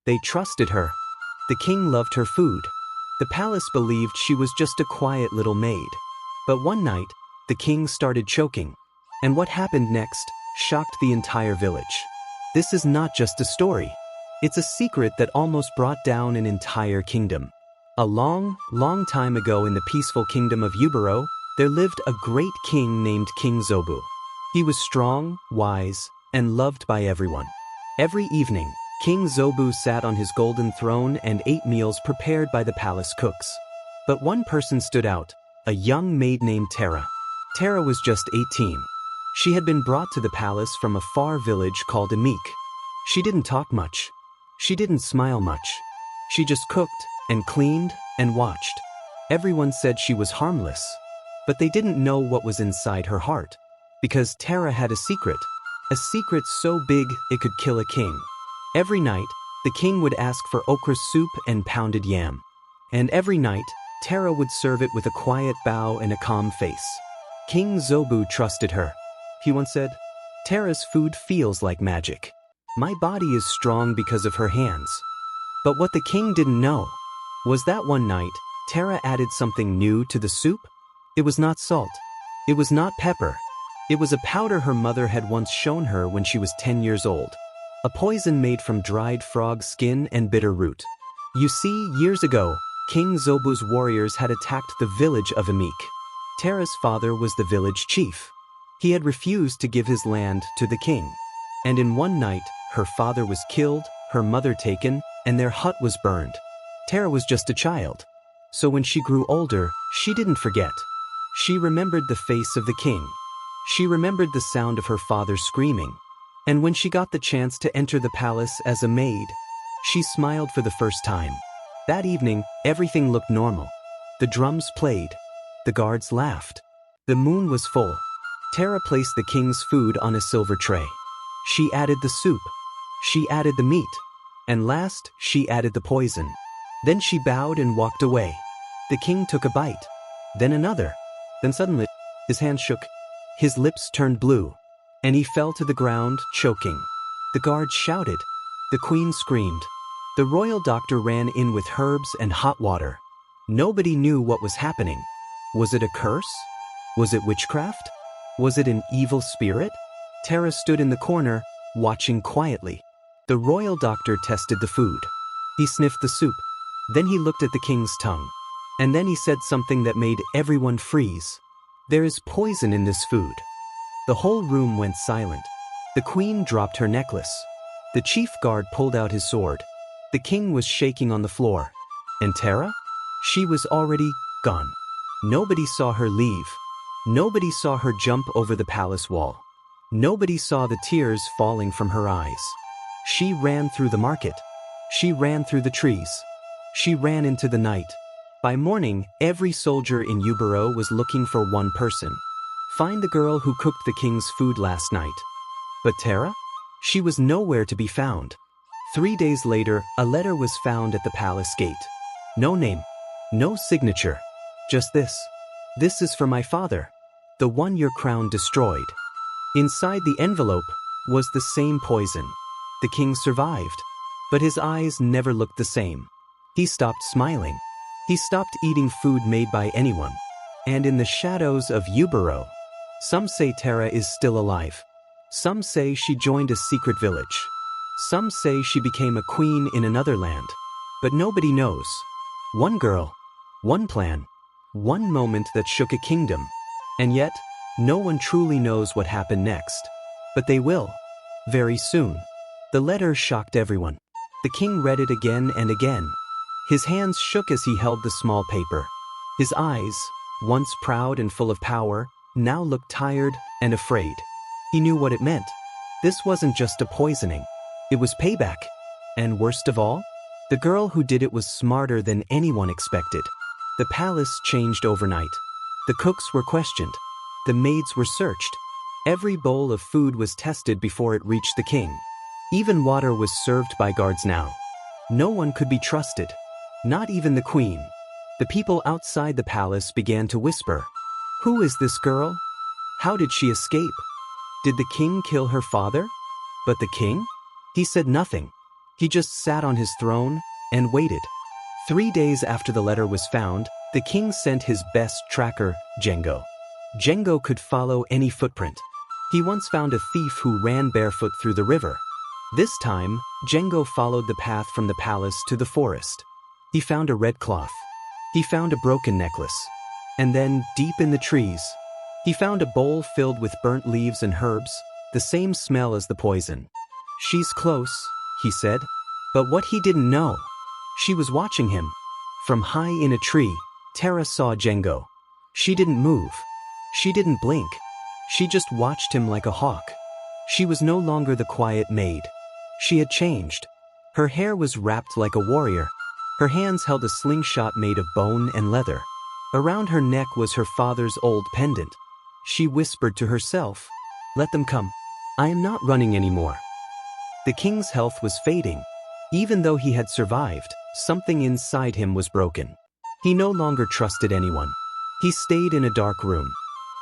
They trusted her. The king loved her food. The palace believed she was just a quiet little maid. But one night, the king started choking. And what happened next shocked the entire village. This is not just a story. It's a secret that almost brought down an entire kingdom. A long, long time ago in the peaceful kingdom of Yubaro, there lived a great king named King Zobu. He was strong, wise, and loved by everyone. Every evening, King Zobu sat on his golden throne and ate meals prepared by the palace cooks. But one person stood out, a young maid named Tara. Tara was just 18. She had been brought to the palace from a far village called Amik. She didn't talk much. She didn't smile much. She just cooked and cleaned and watched. Everyone said she was harmless, but they didn't know what was inside her heart. Because Tara had a secret so big it could kill a king. Every night, the king would ask for okra soup and pounded yam. And every night, Tara would serve it with a quiet bow and a calm face. King Zobu trusted her. He once said, "Tara's food feels like magic. My body is strong because of her hands." But what the king didn't know was that one night, Tara added something new to the soup. It was not salt. It was not pepper. It was a powder her mother had once shown her when she was 10 years old. A poison made from dried frog skin and bitter root. You see, years ago, King Zobu's warriors had attacked the village of Amik. Tara's father was the village chief. He had refused to give his land to the king. And in one night, her father was killed, her mother taken, and their hut was burned. Tara was just a child. So when she grew older, she didn't forget. She remembered the face of the king. She remembered the sound of her father screaming. And when she got the chance to enter the palace as a maid, she smiled for the first time. That evening, everything looked normal. The drums played. The guards laughed. The moon was full. Tara placed the king's food on a silver tray. She added the soup. She added the meat. And last, she added the poison. Then she bowed and walked away. The king took a bite. Then another. Then suddenly, his hands shook. His lips turned blue. And he fell to the ground, choking. The guards shouted. The queen screamed. The royal doctor ran in with herbs and hot water. Nobody knew what was happening. Was it a curse? Was it witchcraft? Was it an evil spirit? Tara stood in the corner, watching quietly. The royal doctor tested the food. He sniffed the soup. Then he looked at the king's tongue. And then he said something that made everyone freeze. "There is poison in this food." The whole room went silent. The queen dropped her necklace. The chief guard pulled out his sword. The king was shaking on the floor. And Tara? She was already gone. Nobody saw her leave. Nobody saw her jump over the palace wall. Nobody saw the tears falling from her eyes. She ran through the market. She ran through the trees. She ran into the night. By morning, every soldier in Yubaro was looking for one person. Find the girl who cooked the king's food last night. But Tara? She was nowhere to be found. 3 days later, a letter was found at the palace gate. No name. No signature. Just this. "This is for my father, the one your crown destroyed." Inside the envelope was the same poison. The king survived, but his eyes never looked the same. He stopped smiling. He stopped eating food made by anyone. And in the shadows of Yubaro, some say Tara is still alive. Some say she joined a secret village. Some say she became a queen in another land. But nobody knows. One girl, one plan, one moment that shook a kingdom. And yet, no one truly knows what happened next. But they will. Very soon. The letter shocked everyone. The king read it again and again. His hands shook as he held the small paper. His eyes, once proud and full of power, now looked tired and afraid. He knew what it meant. This wasn't just a poisoning. It was payback. And worst of all, the girl who did it was smarter than anyone expected. The palace changed overnight. The cooks were questioned. The maids were searched. Every bowl of food was tested before it reached the king. Even water was served by guards now. No one could be trusted. Not even the queen. The people outside the palace began to whisper, "Who is this girl? How did she escape? Did the king kill her father?" But the king? He said nothing. He just sat on his throne and waited. 3 days after the letter was found, the king sent his best tracker, Django. Django could follow any footprint. He once found a thief who ran barefoot through the river. This time, Django followed the path from the palace to the forest. He found a red cloth. He found a broken necklace. And then, deep in the trees, he found a bowl filled with burnt leaves and herbs, the same smell as the poison. "She's close," he said. But what he didn't know, she was watching him. From high in a tree, Tara saw Django. She didn't move. She didn't blink. She just watched him like a hawk. She was no longer the quiet maid. She had changed. Her hair was wrapped like a warrior. Her hands held a slingshot made of bone and leather. Around her neck was her father's old pendant. She whispered to herself, "Let them come. I am not running anymore." The king's health was fading. Even though he had survived, something inside him was broken. He no longer trusted anyone. He stayed in a dark room.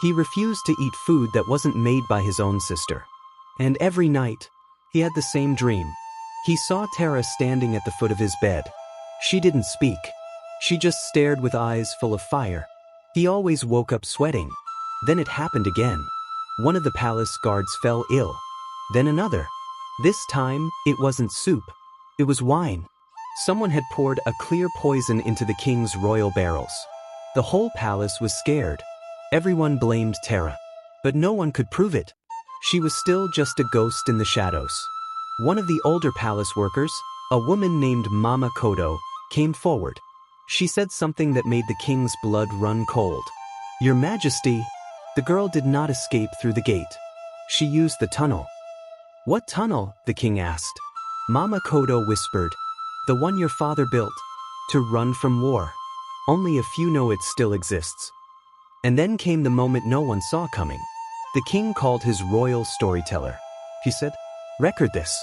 He refused to eat food that wasn't made by his own sister. And every night, he had the same dream. He saw Tara standing at the foot of his bed. She didn't speak. She just stared with eyes full of fire. He always woke up sweating. Then it happened again. One of the palace guards fell ill. Then another. This time, it wasn't soup. It was wine. Someone had poured a clear poison into the king's royal barrels. The whole palace was scared. Everyone blamed Tara. But no one could prove it. She was still just a ghost in the shadows. One of the older palace workers, a woman named Mama Kodo, came forward. She said something that made the king's blood run cold. "Your Majesty," the girl did not escape through the gate. She used the tunnel. "What tunnel?" the king asked. Mama Kodo whispered, "The one your father built, to run from war. Only a few know it still exists." And then came the moment no one saw coming. The king called his royal storyteller. He said, "Record this,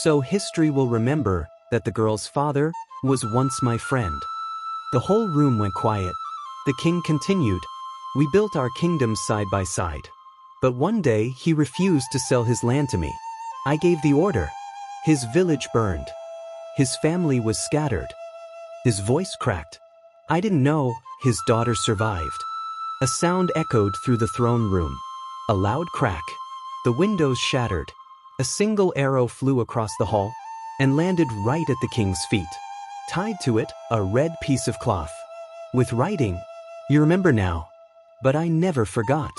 so history will remember that the girl's father was once my friend." The whole room went quiet. The king continued, "We built our kingdoms side by side. But one day he refused to sell his land to me. I gave the order. His village burned. His family was scattered. His voice cracked. I didn't know his daughter survived." A sound echoed through the throne room. A loud crack. The windows shattered. A single arrow flew across the hall and landed right at the king's feet. Tied to it, a red piece of cloth. With writing, "You remember now, but I never forgot."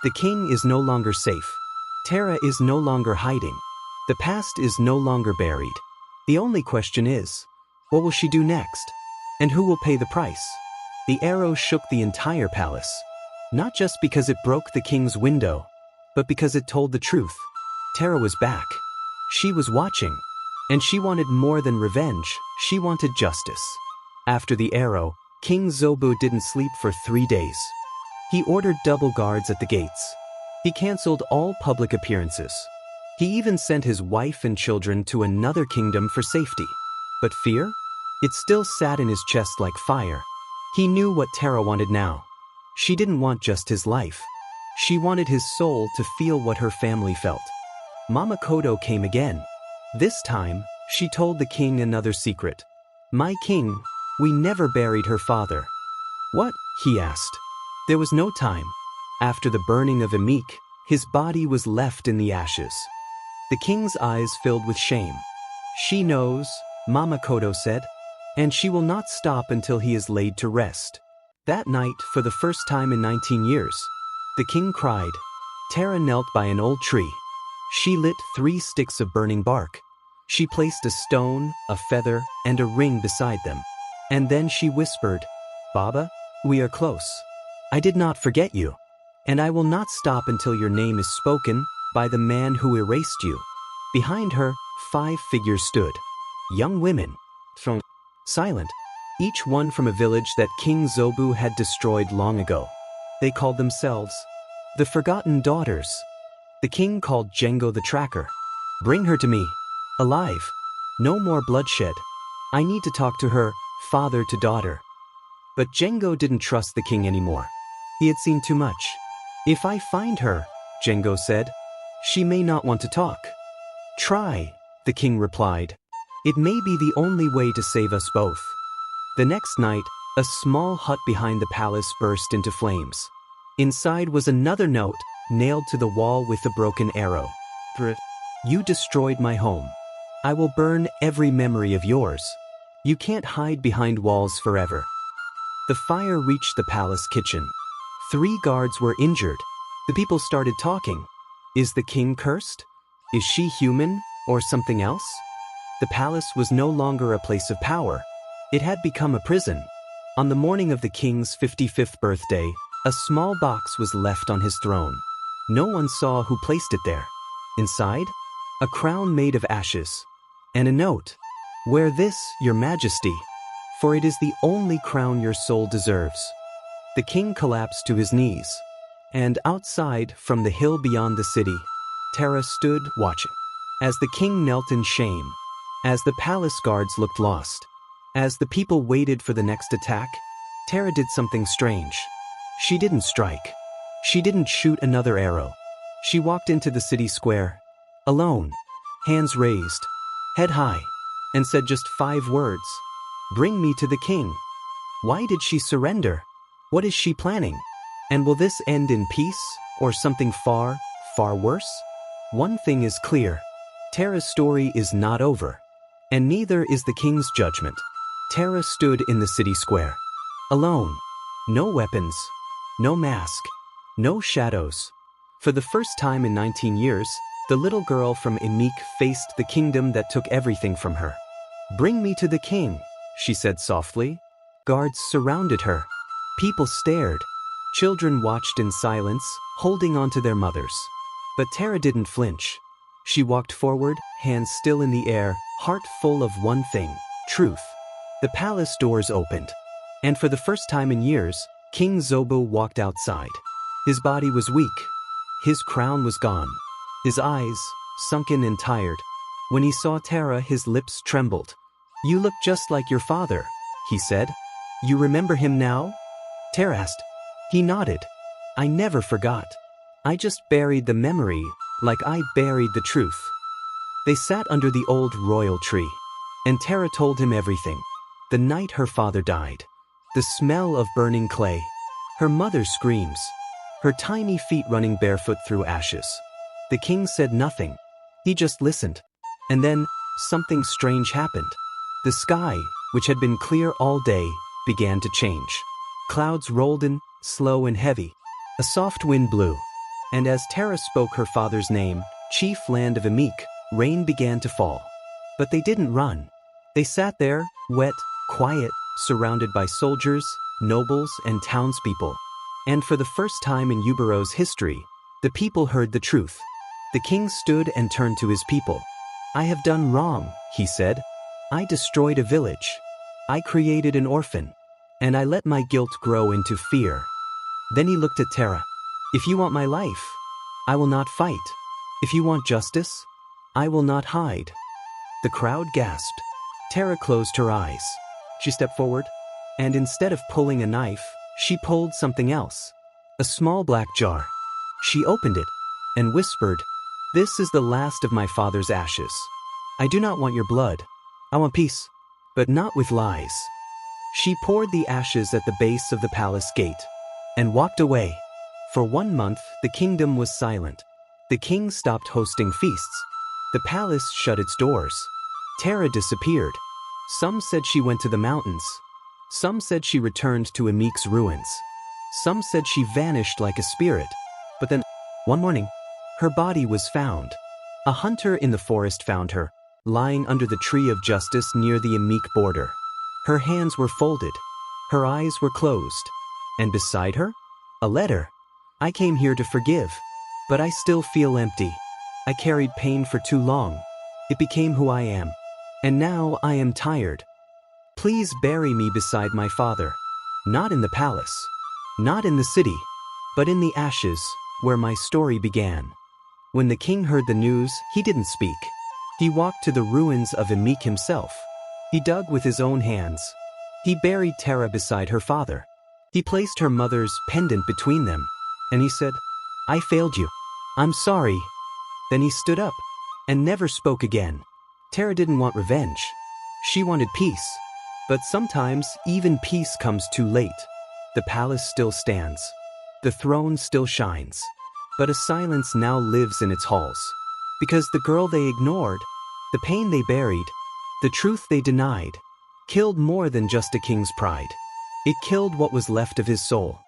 The king is no longer safe. Tara is no longer hiding. The past is no longer buried. The only question is, what will she do next? And who will pay the price? The arrow shook the entire palace. Not just because it broke the king's window, but because it told the truth. Tara was back. She was watching. And she wanted more than revenge. She wanted justice. After the arrow, King Zobu didn't sleep for 3 days. He ordered double guards at the gates. He canceled all public appearances. He even sent his wife and children to another kingdom for safety. But fear? It still sat in his chest like fire. He knew what Tara wanted now. She didn't want just his life. She wanted his soul to feel what her family felt. Mama Kodo came again. This time, she told the king another secret. "My king, we never buried her father." "What?" he asked. There was no time. After the burning of Emik, his body was left in the ashes. The king's eyes filled with shame. "She knows," Mama Kodo said, "and she will not stop until he is laid to rest." That night, for the first time in 19 years, the king cried. Tara knelt by an old tree. She lit 3 sticks of burning bark. She placed a stone, a feather, and a ring beside them. And then she whispered, "Baba, we are close. I did not forget you. And I will not stop until your name is spoken by the man who erased you." Behind her, 5 figures stood. Young women, silent, each one from a village that King Zobu had destroyed long ago. They called themselves the Forgotten Daughters. The king called Django the Tracker. "Bring her to me, alive. No more bloodshed. I need to talk to her, father to daughter." But Django didn't trust the king anymore. He had seen too much. "If I find her," Django said, "she may not want to talk." "Try," the king replied. It may be the only way to save us both. The next night, a small hut behind the palace burst into flames. Inside was another note, nailed to the wall with a broken arrow. You destroyed my home. I will burn every memory of yours. You can't hide behind walls forever. The fire reached the palace kitchen. 3 guards were injured. The people started talking. Is the king cursed? Is she human, or something else? The palace was no longer a place of power. It had become a prison. On the morning of the king's 55th birthday, a small box was left on his throne. No one saw who placed it there. Inside, a crown made of ashes, and a note. Wear this, your majesty, for it is the only crown your soul deserves. The king collapsed to his knees, and outside, from the hill beyond the city, Tara stood watching. As the king knelt in shame, as the palace guards looked lost, as the people waited for the next attack, Tara did something strange. She didn't strike. She didn't shoot another arrow. She walked into the city square, alone, hands raised, head high, and said just 5 words. Bring me to the king. Why did she surrender? What is she planning? And will this end in peace, or something far, far worse? One thing is clear. Tara's story is not over. And neither is the king's judgment. Tara stood in the city square. Alone. No weapons. No mask. No shadows. For the first time in 19 years, the little girl from Emik faced the kingdom that took everything from her. Bring me to the king, she said softly. Guards surrounded her. People stared. Children watched in silence, holding on to their mothers. But Tara didn't flinch. She walked forward, hands still in the air, heart full of one thing, truth. The palace doors opened. And for the first time in years, King Zobo walked outside. His body was weak. His crown was gone. His eyes, sunken and tired. When he saw Tara, his lips trembled. You look just like your father, he said. You remember him now? Tara asked. He nodded. I never forgot. I just buried the memory, like I buried the truth. They sat under the old royal tree, and Tara told him everything. The night her father died. The smell of burning clay. Her mother's screams. Her tiny feet running barefoot through ashes. The king said nothing. He just listened. And then, something strange happened. The sky, which had been clear all day, began to change. Clouds rolled in, slow and heavy. A soft wind blew. And as Tara spoke her father's name, chief land of Emik, rain began to fall. But they didn't run. They sat there, wet, quiet, surrounded by soldiers, nobles, and townspeople. And for the first time in Ubaro's history, the people heard the truth. The king stood and turned to his people. I have done wrong, he said. I destroyed a village. I created an orphan. And I let my guilt grow into fear. Then he looked at Tara. If you want my life, I will not fight. If you want justice, I will not hide. The crowd gasped. Tara closed her eyes. She stepped forward, and instead of pulling a knife, she pulled something else. A small black jar. She opened it and whispered, This is the last of my father's ashes. I do not want your blood. I want peace, but not with lies. She poured the ashes at the base of the palace gate and walked away. For 1 month, the kingdom was silent. The king stopped hosting feasts. The palace shut its doors. Tara disappeared. Some said she went to the mountains. Some said she returned to Emik's ruins. Some said she vanished like a spirit. But then, one morning, her body was found. A hunter in the forest found her, lying under the tree of justice near the Emik border. Her hands were folded. Her eyes were closed. And beside her, a letter. I came here to forgive, but I still feel empty. I carried pain for too long. It became who I am. And now I am tired. Please bury me beside my father. Not in the palace. Not in the city. But in the ashes, where my story began. When the king heard the news, he didn't speak. He walked to the ruins of Emik himself. He dug with his own hands. He buried Tara beside her father. He placed her mother's pendant between them. And he said, I failed you. I'm sorry. Then he stood up and never spoke again. Tara didn't want revenge. She wanted peace. But sometimes, even peace comes too late. The palace still stands. The throne still shines. But a silence now lives in its halls. Because the girl they ignored, the pain they buried, the truth they denied, killed more than just a king's pride. It killed what was left of his soul.